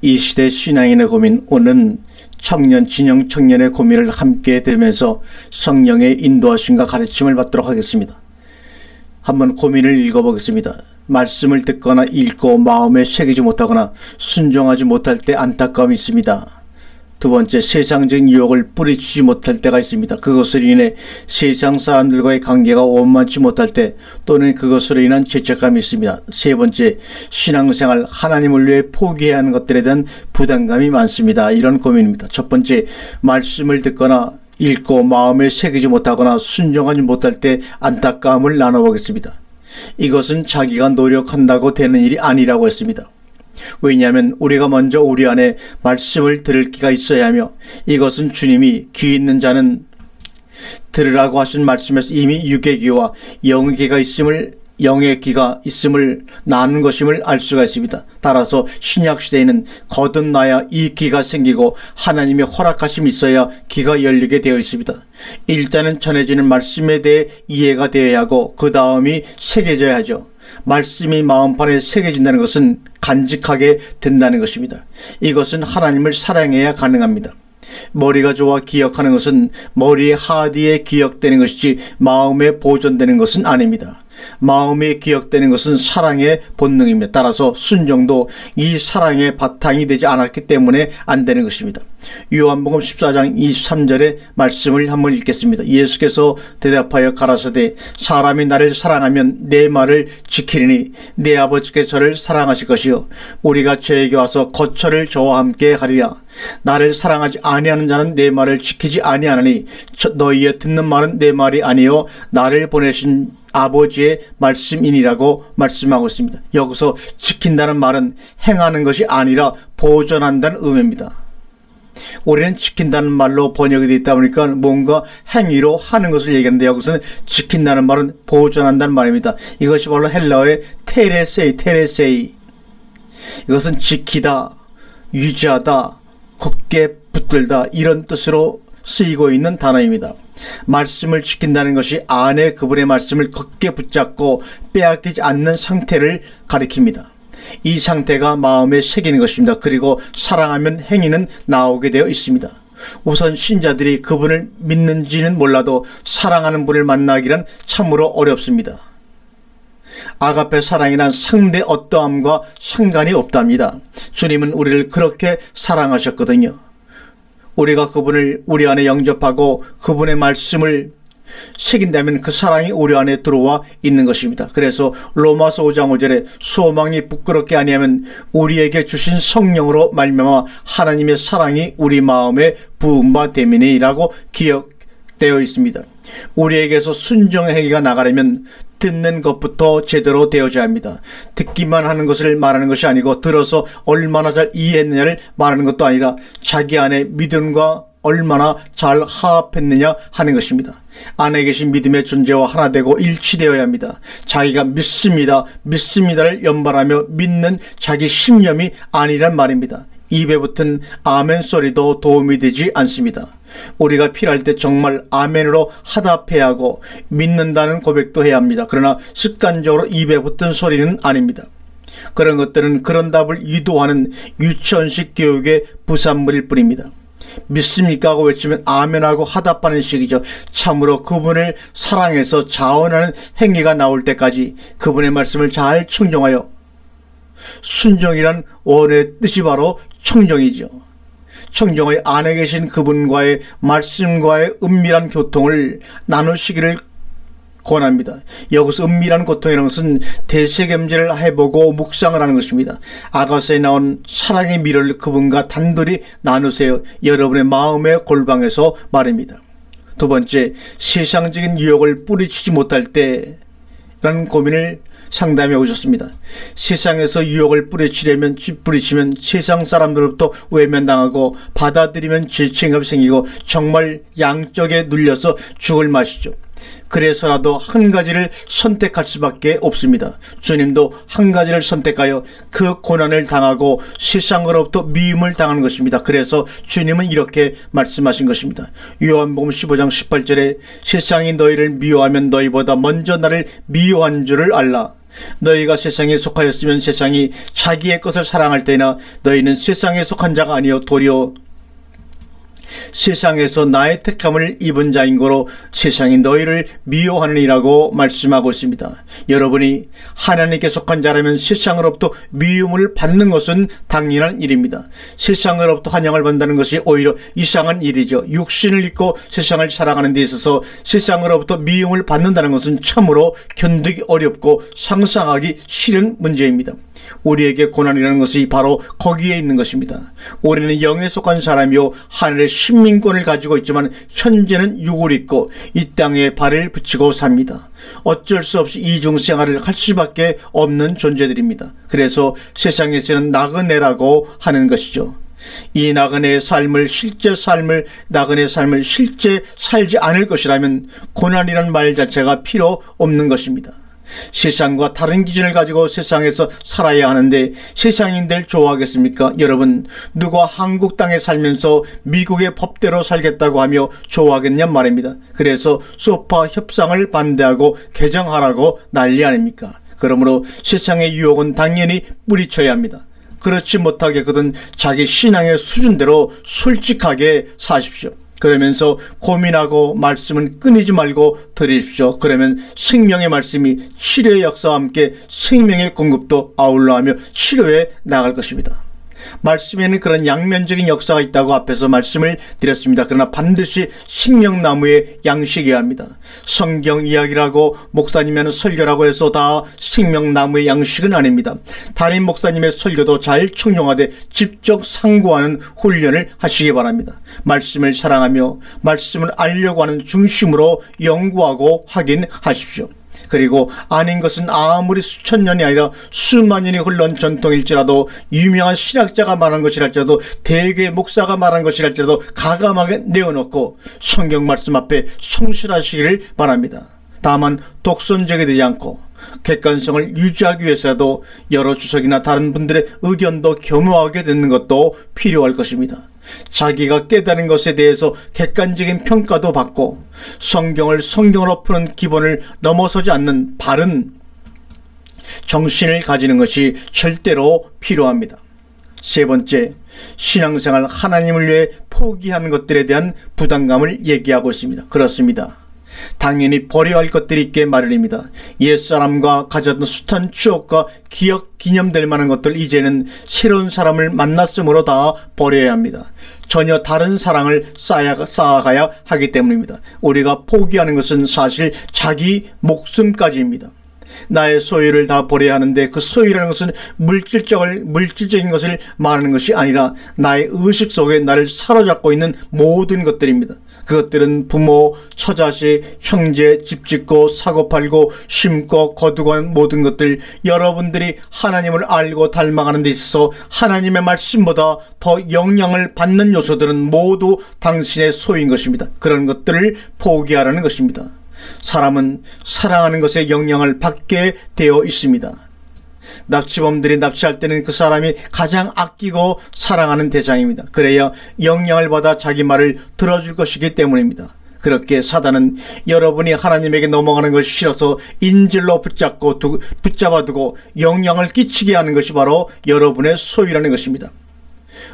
이 시대 신앙인의 고민, 오늘은 청년, 진영 청년의 고민을 함께 들으면서 성령의 인도하심과 가르침을 받도록 하겠습니다. 한번 고민을 읽어보겠습니다. 말씀을 듣거나 읽고 마음에 새기지 못하거나 순종하지 못할 때 안타까움이 있습니다. 두 번째, 세상적인 유혹을 뿌리치지 못할 때가 있습니다. 그것으로 인해 세상 사람들과의 관계가 원만치 못할 때, 또는 그것으로 인한 죄책감이 있습니다. 세 번째, 신앙생활, 하나님을 위해 포기해야 하는 것들에 대한 부담감이 많습니다. 이런 고민입니다. 첫 번째, 말씀을 듣거나 읽고 마음에 새기지 못하거나 순종하지 못할 때 안타까움을 나눠보겠습니다. 이것은 자기가 노력한다고 되는 일이 아니라고 했습니다. 왜냐하면 우리가 먼저 우리 안에 말씀을 들을 귀가 있어야 하며, 이것은 주님이 귀 있는 자는 들으라고 하신 말씀에서 이미 육의 귀와 영의 귀가 있음을 나눈 것임을 알 수가 있습니다. 따라서 신약시대에는 거듭나야 이 귀가 생기고 하나님의 허락하심이 있어야 귀가 열리게 되어 있습니다. 일단은 전해지는 말씀에 대해 이해가 되어야 하고 그 다음이 새겨져야 하죠. 말씀이 마음판에 새겨진다는 것은 간직하게 된다는 것입니다. 이것은 하나님을 사랑해야 가능합니다. 머리가 좋아 기억하는 것은 머리의 하디에 기억되는 것이지 마음에 보존되는 것은 아닙니다. 마음에 기억되는 것은 사랑의 본능입니다. 따라서 순종도 이 사랑의 바탕이 되지 않았기 때문에 안 되는 것입니다. 요한복음 14장 23절의 말씀을 한번 읽겠습니다. 예수께서 대답하여 가라사대, 사람이 나를 사랑하면 내 말을 지키리니 내 아버지께서 저를 사랑하실 것이요 우리가 저에게 와서 거처를 저와 함께 하리라. 나를 사랑하지 아니하는 자는 내 말을 지키지 아니하나니 너희의 듣는 말은 내 말이 아니요 나를 보내신 아버지의 말씀이니라고 말씀하고 있습니다. 여기서 지킨다는 말은 행하는 것이 아니라 보존한다는 의미입니다. 우리는 지킨다는 말로 번역이 되어 있다 보니까 뭔가 행위로 하는 것을 얘기하는데, 여기서는 지킨다는 말은 보존한다는 말입니다. 이것이 바로 헬라어의 테레세이. 이것은 지키다, 유지하다, 굳게 붙들다, 이런 뜻으로 쓰이고 있는 단어입니다. 말씀을 지킨다는 것이 안에 그분의 말씀을 굳게 붙잡고 빼앗기지 않는 상태를 가리킵니다. 이 상태가 마음에 새기는 것입니다. 그리고 사랑하면 행위는 나오게 되어 있습니다. 우선 신자들이 그분을 믿는지는 몰라도 사랑하는 분을 만나기란 참으로 어렵습니다. 아가페 사랑이란 상대 어떠함과 상관이 없답니다. 주님은 우리를 그렇게 사랑하셨거든요. 우리가 그분을 우리 안에 영접하고 그분의 말씀을 새긴다면 그 사랑이 우리 안에 들어와 있는 것입니다. 그래서 로마서 5장 5절에 소망이 부끄럽게 아니하면 우리에게 주신 성령으로 말미암아 하나님의 사랑이 우리 마음에 부음바 됨이니라고 기억되어 있습니다. 우리에게서 순종의 행위가 나가려면 듣는 것부터 제대로 되어져야 합니다. 듣기만 하는 것을 말하는 것이 아니고 들어서 얼마나 잘 이해했느냐를 말하는 것도 아니라 자기 안에 믿음과 얼마나 잘 화합했느냐 하는 것입니다. 안에 계신 믿음의 존재와 하나 되고 일치되어야 합니다. 자기가 믿습니다를 연발하며 믿는 자기 신념이 아니란 말입니다. 입에 붙은 아멘 소리도 도움이 되지 않습니다. 우리가 필요할 때 정말 아멘으로 화답해야 하고 믿는다는 고백도 해야 합니다. 그러나 습관적으로 입에 붙은 소리는 아닙니다. 그런 것들은 그런 답을 유도하는 유치원식 교육의 부산물일 뿐입니다. 믿습니까 하고 외치면 아멘하고 화답하는 식이죠. 참으로 그분을 사랑해서 자원하는 행위가 나올 때까지 그분의 말씀을 잘 청종하여, 순종이란 원의 뜻이 바로 청정이죠. 청정의 안에 계신 그분과의 말씀과의 은밀한 교통을 나누시기를 권합니다. 여기서 은밀한 고통이라는 것은 대세겸제를 해보고 묵상을 하는 것입니다. 아가서에 나온 사랑의 미를 그분과 단둘이 나누세요. 여러분의 마음의 골방에서 말입니다. 두 번째, 세상적인 유혹을 뿌리치지 못할 때라는 고민을 상담해 오셨습니다. 세상에서 유혹을 뿌리치면 세상 사람들로부터 외면당하고 받아들이면 죄책감이 생기고 정말 양쪽에 눌려서 죽을 맛이죠. 그래서라도 한 가지를 선택할 수밖에 없습니다. 주님도 한 가지를 선택하여 그 고난을 당하고 세상으로부터 미움을 당하는 것입니다. 그래서 주님은 이렇게 말씀하신 것입니다. 요한복음 15장 18절에 세상이 너희를 미워하면 너희보다 먼저 나를 미워한 줄을 알라. 너희가 세상에 속하였으면 세상이 자기의 것을 사랑할 때나 너희는 세상에 속한 자가 아니요 도리어 세상에서 나의 택함을 입은 자인 거로 세상이 너희를 미워하느니라고 말씀하고 있습니다. 여러분이 하나님께 속한 자라면 세상으로부터 미움을 받는 것은 당연한 일입니다. 세상으로부터 환영을 받는다는 것이 오히려 이상한 일이죠. 육신을 입고 세상을 살아가는 데 있어서 세상으로부터 미움을 받는다는 것은 참으로 견디기 어렵고 상상하기 싫은 문제입니다. 우리에게 고난이라는 것이 바로 거기에 있는 것입니다. 우리는 영에 속한 사람이요 하늘의 신민권을 가지고 있지만 현재는 육을 입고 이 땅에 발을 붙이고 삽니다. 어쩔 수 없이 이중생활을 할 수밖에 없는 존재들입니다. 그래서 세상에서는 나그네라고 하는 것이죠. 이 나그네의 삶을 실제 살지 않을 것이라면 고난이라는 말 자체가 필요 없는 것입니다. 세상과 다른 기준을 가지고 세상에서 살아야 하는데 세상인들 좋아하겠습니까? 여러분, 누가 한국 땅에 살면서 미국의 법대로 살겠다고 하며 좋아하겠냔 말입니다. 그래서 소파 협상을 반대하고 개정하라고 난리 아닙니까? 그러므로 세상의 유혹은 당연히 뿌리쳐야 합니다. 그렇지 못하겠거든 자기 신앙의 수준대로 솔직하게 사십시오. 그러면서 고민하고 말씀은 끊이지 말고 들으십시오. 그러면 생명의 말씀이 치료의 역사와 함께 생명의 공급도 아울러하며 치료해 나갈 것입니다. 말씀에는 그런 양면적인 역사가 있다고 앞에서 말씀을 드렸습니다. 그러나 반드시 생명나무의 양식이어야 합니다. 성경 이야기라고 목사님의 설교라고 해서 다 생명나무의 양식은 아닙니다. 담임 목사님의 설교도 잘 청룡하되 직접 상고하는 훈련을 하시기 바랍니다. 말씀을 사랑하며 말씀을 알려고 하는 중심으로 연구하고 확인하십시오. 그리고 아닌 것은 아무리 수천 년이 아니라 수만 년이 흘러온 전통일지라도 유명한 신학자가 말한 것이랄지라도 대개 목사가 말한 것이랄지라도 가감하게 내어놓고 성경 말씀 앞에 성실하시기를 바랍니다. 다만 독선적이 되지 않고 객관성을 유지하기 위해서도 여러 주석이나 다른 분들의 의견도 겸허하게 듣는 것도 필요할 것입니다. 자기가 깨달은 것에 대해서 객관적인 평가도 받고 성경을 성경으로 푸는 기본을 넘어서지 않는 바른 정신을 가지는 것이 절대로 필요합니다. 세 번째, 신앙생활 하나님을 위해 포기하는 것들에 대한 부담감을 얘기하고 있습니다. 그렇습니다. 당연히 버려야 할 것들이 있게 마련입니다. 옛사람과 가졌던 숱한 추억과 기념될 만한 것들 이제는 새로운 사람을 만났으므로 다 버려야 합니다. 전혀 다른 사랑을 쌓아가야 하기 때문입니다. 우리가 포기하는 것은 사실 자기 목숨까지입니다. 나의 소유를 다 버려야 하는데 그 소유라는 것은 물질적인 것을 말하는 것이 아니라 나의 의식 속에 나를 사로잡고 있는 모든 것들입니다. 그것들은 부모, 처자식, 형제, 집 짓고 사고 팔고 심고 거두고 하는 모든 것들, 여러분들이 하나님을 알고 닮아가는 데 있어서 하나님의 말씀보다 더 영향을 받는 요소들은 모두 당신의 소유인 것입니다. 그런 것들을 포기하라는 것입니다. 사람은 사랑하는 것에 영향을 받게 되어 있습니다. 납치범들이 납치할 때는 그 사람이 가장 아끼고 사랑하는 대상입니다. 그래야 영향을 받아 자기 말을 들어줄 것이기 때문입니다. 그렇게 사단은 여러분이 하나님에게 넘어가는 것이 싫어서 인질로 붙잡아두고 영향을 끼치게 하는 것이 바로 여러분의 소유라는 것입니다.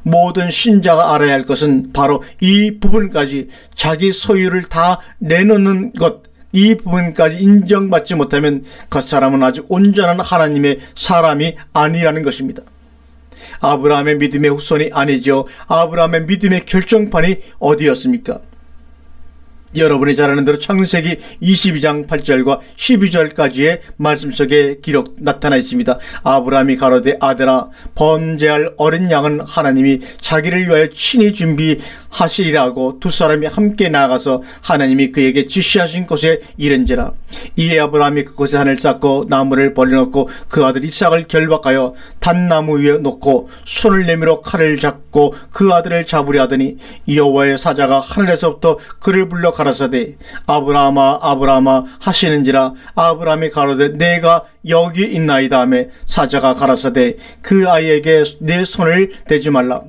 모든 신자가 알아야 할 것은 바로 이 부분까지, 자기 소유를 다 내놓는 것, 이 부분까지 인정받지 못하면 그 사람은 아직 온전한 하나님의 사람이 아니라는 것입니다. 아브라함의 믿음의 후손이 아니죠. 아브라함의 믿음의 결정판이 어디였습니까? 여러분이 잘 아는 대로 창세기 22장 8절과 12절까지의 말씀 속에 기록 나타나 있습니다. 아브라함이 가로되 아들아, 번제할 어린 양은 하나님이 자기를 위하여 친히 준비하시리라고 두 사람이 함께 나아가서 하나님이 그에게 지시하신 곳에 이른지라. 이에 아브라함이 그곳에 산을 쌓고 나무를 버려놓고 그 아들 이삭을 결박하여 단나무 위에 놓고 손을 내밀어 칼을 잡고 그 아들을 잡으려 하더니 여호와의 사자가 하늘에서부터 그를 불러 가라사대 아브라함아 아브라함아 하시는지라. 아브라함이 가로되 내가 여기 있나이다 하매 사자가 가라사대 그 아이에게 내 손을 대지 말라.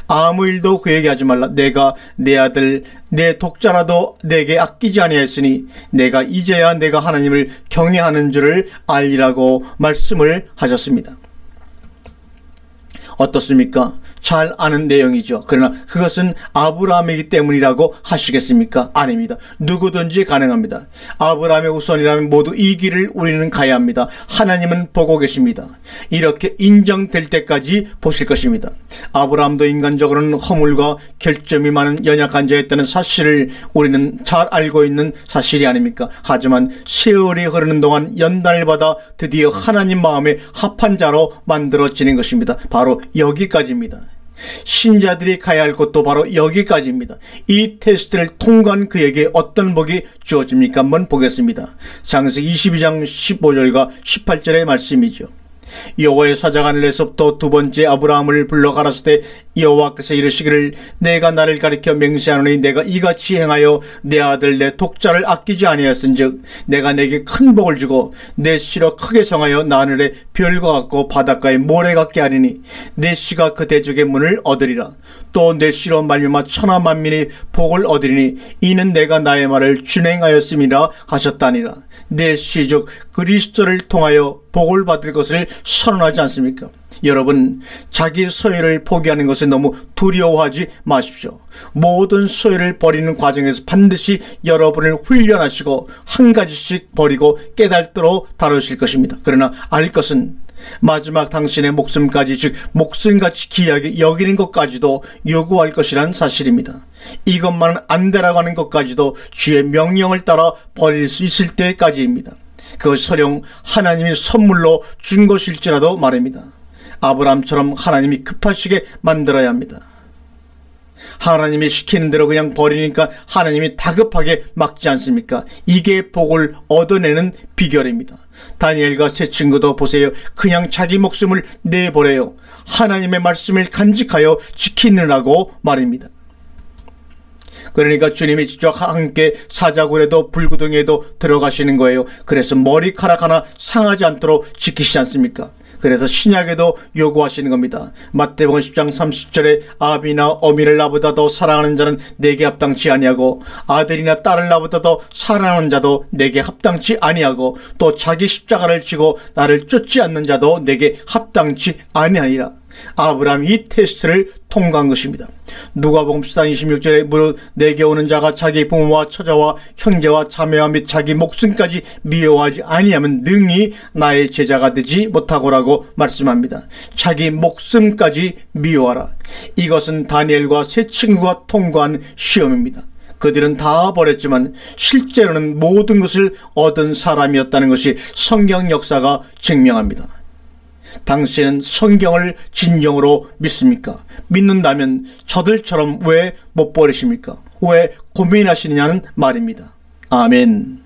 아무 일도 그에게 하지 말라. 내가 내 아들 내 독자라도 내게 아끼지 아니하였으니 내가 이제야 내가 하나님을 경외하는 줄을 알리라고 말씀을 하셨습니다. 어떻습니까? 잘 아는 내용이죠. 그러나 그것은 아브라함이기 때문이라고 하시겠습니까? 아닙니다. 누구든지 가능합니다. 아브라함의 후손이라면 모두 이 길을 우리는 가야 합니다. 하나님은 보고 계십니다. 이렇게 인정될 때까지 보실 것입니다. 아브라함도 인간적으로는 허물과 결점이 많은 연약한 자였다는 사실을 우리는 잘 알고 있는 사실이 아닙니까? 하지만 세월이 흐르는 동안 연단을 받아 드디어 하나님 마음에 합한 자로 만들어지는 것입니다. 바로 여기까지입니다. 신자들이 가야 할 곳도 바로 여기까지입니다. 이 테스트를 통과한 그에게 어떤 복이 주어집니까? 한번 보겠습니다. 창세기 22장 15절과 18절의 말씀이죠. 여호와의 사자가 하늘에서부터 두 번째 아브라함을 불러 가라사대 때 여호와께서 이르시기를 내가 나를 가리켜 맹세하노니 내가 이같이 행하여 내 아들 내 독자를 아끼지 아니하였은즉 내가 내게 큰 복을 주고 내 씨로 크게 성하여 나 하늘의 별과 같고 바닷가의 모래 같게 하리니 내 씨가 그 대적의 문을 얻으리라. 또 내 씨로 말미암아 천하 만민이 복을 얻으리니 이는 내가 나의 말을 준행하였음이라 하셨다니라. 내 씨 즉 그리스도를 통하여 복을 받을 것을 선언하지 않습니까? 여러분, 자기 소유를 포기하는 것에 너무 두려워하지 마십시오. 모든 소유를 버리는 과정에서 반드시 여러분을 훈련하시고 한 가지씩 버리고 깨달도록 다루실 것입니다. 그러나 알 것은 마지막 당신의 목숨까지, 즉 목숨같이 귀하게 여기는 것까지도 요구할 것이란 사실입니다. 이것만은 안 되라고 하는 것까지도 주의 명령을 따라 버릴 수 있을 때까지입니다. 그것이 설령 하나님이 선물로 준 것일지라도 말입니다. 아브라함처럼 하나님이 급하시게 만들어야 합니다. 하나님이 시키는 대로 그냥 버리니까 하나님이 다급하게 막지 않습니까? 이게 복을 얻어내는 비결입니다. 다니엘과 세 친구도 보세요. 그냥 자기 목숨을 내버려요. 하나님의 말씀을 간직하여 지키느라고 말입니다. 그러니까 주님이 직접 함께 사자굴에도 불구덩이에도 들어가시는 거예요. 그래서 머리카락 하나 상하지 않도록 지키시지 않습니까? 그래서 신약에도 요구하시는 겁니다. 마태복음 10장 30절에 아비나 어미를 나보다 더 사랑하는 자는 내게 합당치 아니하고 아들이나 딸을 나보다 더 사랑하는 자도 내게 합당치 아니하고 또 자기 십자가를 지고 나를 쫓지 않는 자도 내게 합당치 아니하니라. 아브라함이 이 테스트를 통과한 것입니다. 누가복음 14장 26절에 무릇 내게 오는 자가 자기 부모와 처자와 형제와 자매와 및 자기 목숨까지 미워하지 아니하면 능히 나의 제자가 되지 못하고라고 말씀합니다. 자기 목숨까지 미워하라. 이것은 다니엘과 세 친구가 통과한 시험입니다. 그들은 다 버렸지만 실제로는 모든 것을 얻은 사람이었다는 것이 성경 역사가 증명합니다. 당신은 성경을 진정으로 믿습니까? 믿는다면 저들처럼 왜 못 버리십니까? 왜 고민하시느냐는 말입니다. 아멘.